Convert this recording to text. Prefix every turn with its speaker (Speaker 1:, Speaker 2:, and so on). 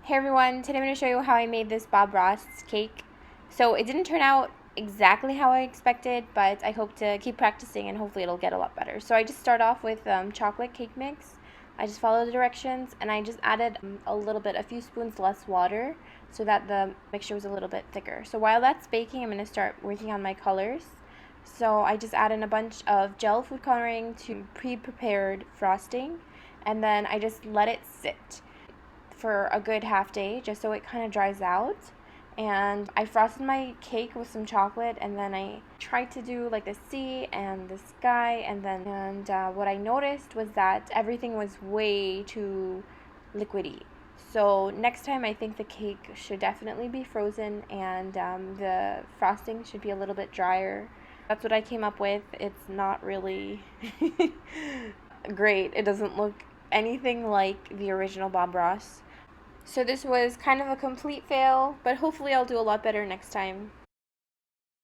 Speaker 1: Hey everyone, today I'm going to show you how I made this Bob Ross cake. So it didn't turn out exactly how I expected, but I hope to keep practicing and hopefully it'll get a lot better. So I just start off with chocolate cake mix. I just follow the directions and I just added a few spoons less water so that the mixture was a little bit thicker. So while that's baking, I'm going to start working on my colors. So I just add in a bunch of gel food coloring to pre-prepared frosting and then I just let it sit for a good half day just so it kind of dries out. And I frosted my cake with some chocolate, and then I tried to do like the sea and the sky, and what I noticed was that everything was way too liquidy. So next time I think the cake should definitely be frozen and the frosting should be a little bit drier. That's what I came up with. It's not really great. It doesn't look anything like the original Bob Ross. So this was kind of a complete fail, but hopefully I'll do a lot better next time.